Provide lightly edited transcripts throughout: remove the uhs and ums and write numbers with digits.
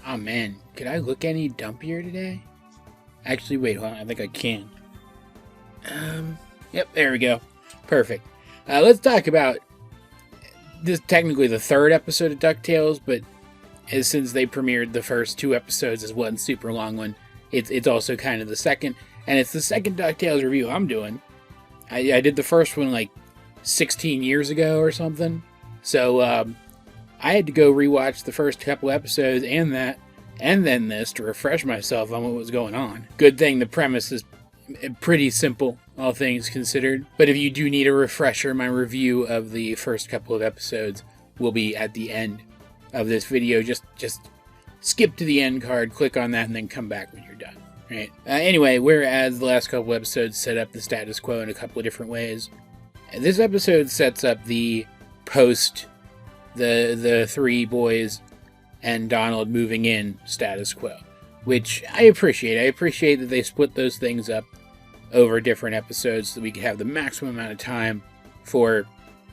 Oh man, could I look any dumpier today? Actually, wait, hold on, I think I can. Yep, there we go. Perfect. Let's talk about this, technically the third episode of DuckTales, but since they premiered the first 2 episodes as one super long one, it's also kind of the second, and it's the second DuckTales review I'm doing. I did the first one like 16 years ago or something, so I had to go rewatch the first couple episodes and that, and then this to refresh myself on what was going on. Good thing the premise is pretty simple, all things considered. But if you do need a refresher, my review of the first couple of episodes will be at the end of this video. Just skip to the end card, click on that, and then come back when you're done. Right? Anyway, whereas the last couple episodes set up the status quo in a couple of different ways, this episode sets up the post the 3 boys and Donald moving in status quo, which I appreciate. I appreciate that they split those things up over different episodes so that we could have the maximum amount of time for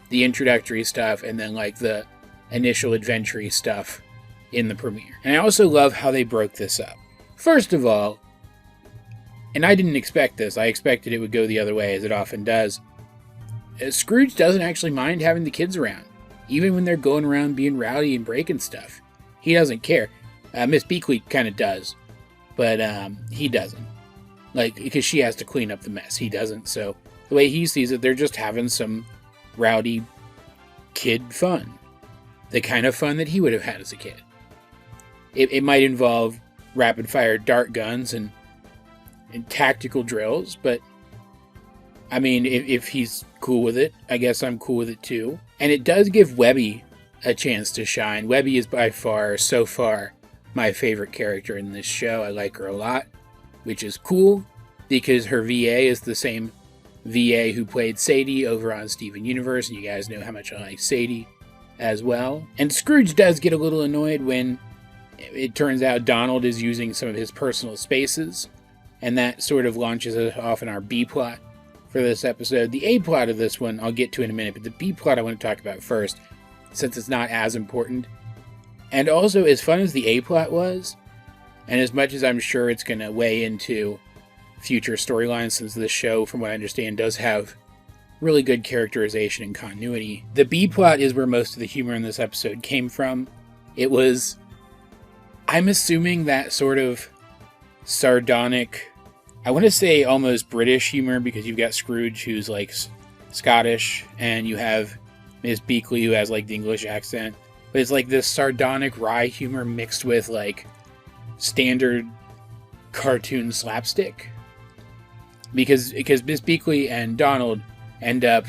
the introductory stuff and then like the initial adventure stuff in the premiere. And I also love how they broke this up. First of all, and I didn't expect this, I expected it would go the other way, as it often does, Scrooge doesn't actually mind having the kids around, even when they're going around being rowdy and breaking stuff. He doesn't care. Miss Beakley kind of does, but he doesn't. Like, because she has to clean up the mess. He doesn't, so the way he sees it, they're just having some rowdy kid fun. The kind of fun that he would have had as a kid. It might involve rapid-fire dart guns and tactical drills, but I mean, if he's cool with it, I guess I'm cool with it too. And it does give Webby a chance to shine. Webby is by far, so far, my favorite character in this show. I like her a lot, which is cool, because her VA is the same VA who played Sadie over on Steven Universe, and you guys know how much I like Sadie as well. And Scrooge does get a little annoyed when it turns out Donald is using some of his personal spaces, and that sort of launches us off in our B-plot for this episode. The A-plot of this one I'll get to in a minute, but the B-plot I want to talk about first, since it's not as important. And also, as fun as the A-plot was, and as much as I'm sure it's going to weigh into future storylines, since this show, from what I understand, does have really good characterization and continuity, the B-plot is where most of the humor in this episode came from. It was, I'm assuming, that sort of sardonic, I want to say almost British humor, because you've got Scrooge, who's like Scottish, and you have Miss Beakley, who has like the English accent. But it's like this sardonic wry humor mixed with like standard cartoon slapstick. Because Miss Beakley and Donald end up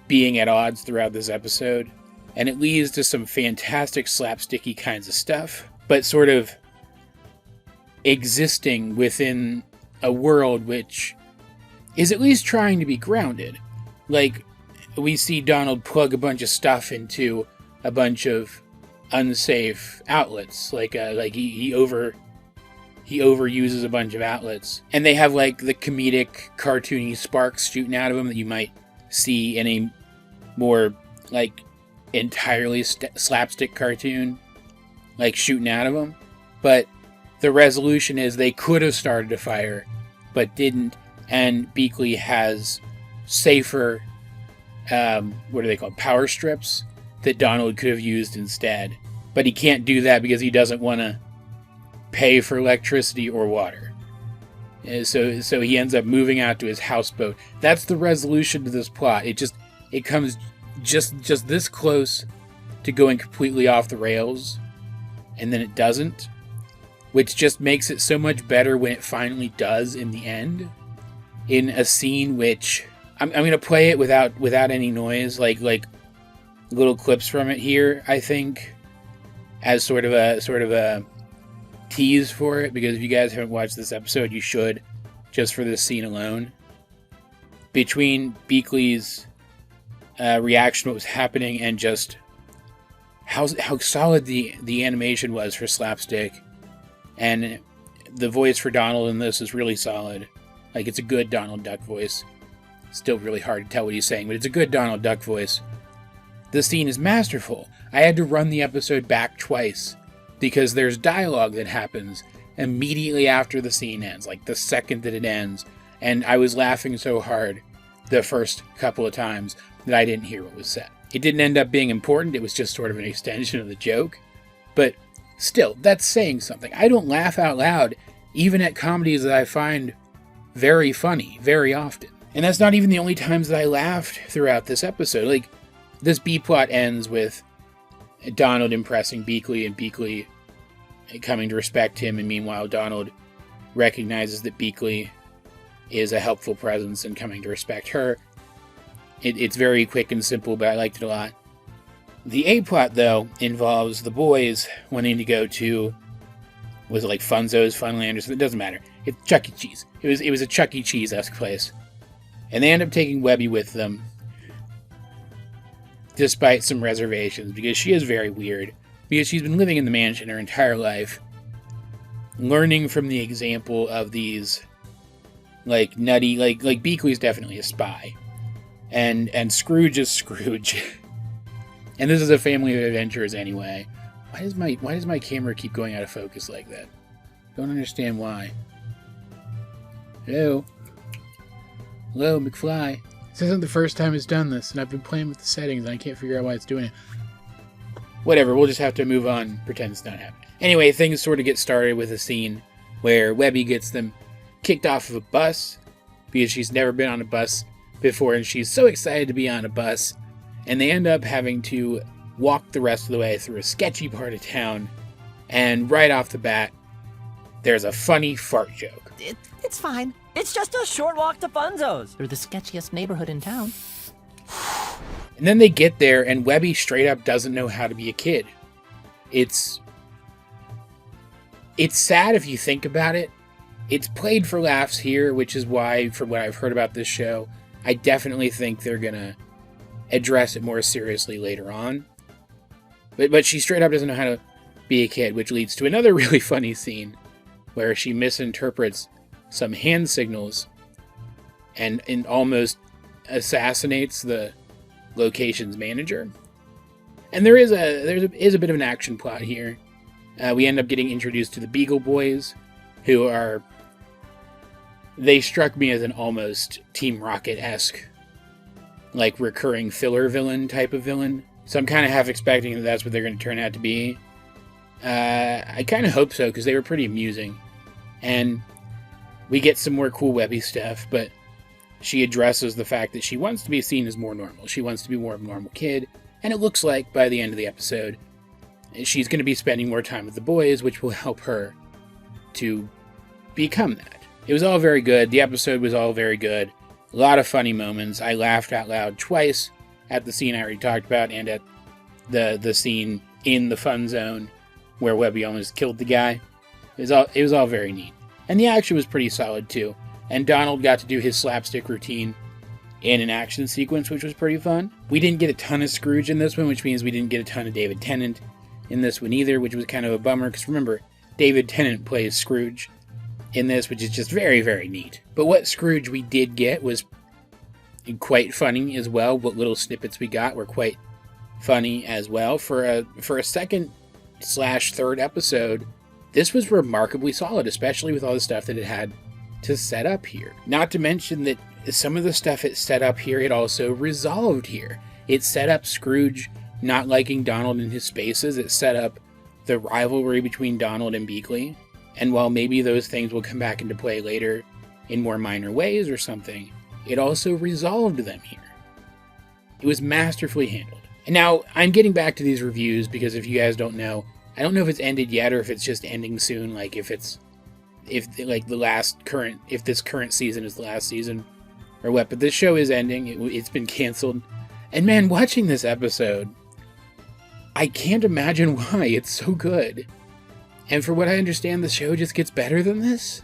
being at odds throughout this episode. And it leads to some fantastic slapsticky kinds of stuff, but sort of existing within a world which is at least trying to be grounded. Like, we see Donald plug a bunch of stuff into a bunch of unsafe outlets. Like he overuses a bunch of outlets. And they have like the comedic, cartoony sparks shooting out of them that you might see in a more like entirely slapstick cartoon, like shooting out of them. But the resolution is they could have started a fire, but didn't. And Beakley has safer, what are they called? Power strips that Donald could have used instead. But he can't do that because he doesn't want to pay for electricity or water. So he ends up moving out to his houseboat. That's the resolution to this plot. It comes just this close to going completely off the rails, and then it doesn't, which just makes it so much better when it finally does in the end, in a scene which I'm going to play it without any noise, like little clips from it here, I think, as sort of a tease for it, because if you guys haven't watched this episode, you should, just for this scene alone. Between Beakley's reaction to what was happening and just how solid the animation was for slapstick, and the voice for Donald in this is really solid. Like, it's a good Donald Duck voice. Still really hard to tell what he's saying, but it's a good Donald Duck voice. The scene is masterful. I had to run the episode back twice because there's dialogue that happens immediately after the scene ends, like the second that it ends, and I was laughing so hard the first couple of times that I didn't hear what was said. It didn't end up being important, it was just sort of an extension of the joke, but still, that's saying something. I don't laugh out loud, even at comedies that I find very funny, very often. And that's not even the only times that I laughed throughout this episode. Like, this B-plot ends with Donald impressing Beakley and Beakley coming to respect him, and meanwhile Donald recognizes that Beakley is a helpful presence and coming to respect her. It's very quick and simple, but I liked it a lot. The A-plot, though, involves the boys wanting to go to, was it like Funzo's, Funland, or something? It doesn't matter. It's Chuck E. Cheese. It was a Chuck E. Cheese-esque place. And they end up taking Webby with them, despite some reservations, because she is very weird. Because she's been living in the mansion her entire life, learning from the example of these, like, nutty, like Beakley's definitely a spy. And Scrooge is Scrooge. And this is a family of adventurers anyway. Why does my camera keep going out of focus like that? Don't understand why. Hello? Hello, McFly. This isn't the first time it's done this, and I've been playing with the settings, and I can't figure out why it's doing it. Whatever, we'll just have to move on, pretend it's not happening. Anyway, things sort of get started with a scene where Webby gets them kicked off of a bus, because she's never been on a bus before, and she's so excited to be on a bus, and they end up having to walk the rest of the way through a sketchy part of town, and right off the bat, there's a funny fart joke. It's fine. It's just a short walk to Funzo's. They're the sketchiest neighborhood in town. And then they get there, and Webby straight up doesn't know how to be a kid. It's sad if you think about it. It's played for laughs here, which is why, from what I've heard about this show, I definitely think they're gonna address it more seriously later on. But she straight up doesn't know how to be a kid, which leads to another really funny scene where she misinterprets some hand signals and almost assassinates the location's manager. And there is a bit of an action plot here. We end up getting introduced to the Beagle Boys, who are... They struck me as an almost Team Rocket-esque, like, recurring filler villain type of villain. So I'm kind of half expecting that that's what they're going to turn out to be. I kind of hope so, because they were pretty amusing. And we get some more cool Webby stuff, but she addresses the fact that she wants to be seen as more normal. She wants to be more of a normal kid, and it looks like by the end of the episode, she's going to be spending more time with the boys, which will help her to become that. It was all very good. The episode was all very good. A lot of funny moments. I laughed out loud twice at the scene I already talked about, and at the scene in the fun zone where Webby almost killed the guy. It was all very neat. And the action was pretty solid too. And Donald got to do his slapstick routine in an action sequence, which was pretty fun. We didn't get a ton of Scrooge in this one, which means we didn't get a ton of David Tennant in this one either, which was kind of a bummer, because remember, David Tennant plays Scrooge in this, which is just very, very neat. But what Scrooge we did get was quite funny as well. What little snippets we got were quite funny as well. For a second/third episode, this was remarkably solid, especially with all the stuff that it had to set up here. Not to mention that some of the stuff it set up here, it also resolved here. It set up Scrooge not liking Donald and his spaces. It set up the rivalry between Donald and Beakley. And while maybe those things will come back into play later in more minor ways or something, it also resolved them here. It was masterfully handled. And now, I'm getting back to these reviews because if you guys don't know, I don't know if it's ended yet or if it's just ending soon, like if this current season is the last season or what, but this show is ending. It's been canceled. And man, watching this episode, I can't imagine why. It's so good. And for what I understand, the show just gets better than this?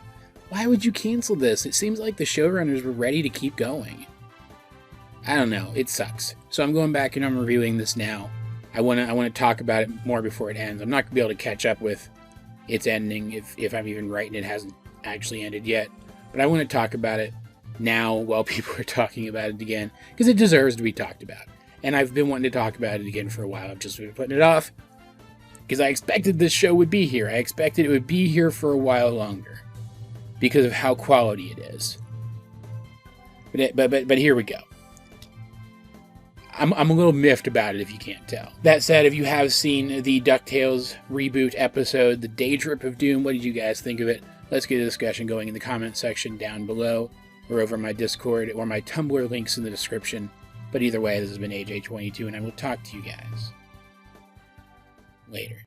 Why would you cancel this? It seems like the showrunners were ready to keep going. I don't know. It sucks. So I'm going back and I'm reviewing this now. I want to talk about it more before it ends. I'm not going to be able to catch up with its ending if I'm even right and it hasn't actually ended yet. But I want to talk about it now while people are talking about it again, because it deserves to be talked about. And I've been wanting to talk about it again for a while. I've just been putting it off Because I expected this show would be here. I expected it would be here for a while longer. Because of how quality it is. But here we go. I'm a little miffed about it, if you can't tell. That said, if you have seen the DuckTales reboot episode, The Daytrip of Doom, what did you guys think of it? Let's get a discussion going in the comment section down below, or over my Discord, or my Tumblr links in the description. But either way, this has been AJ22, and I will talk to you guys later.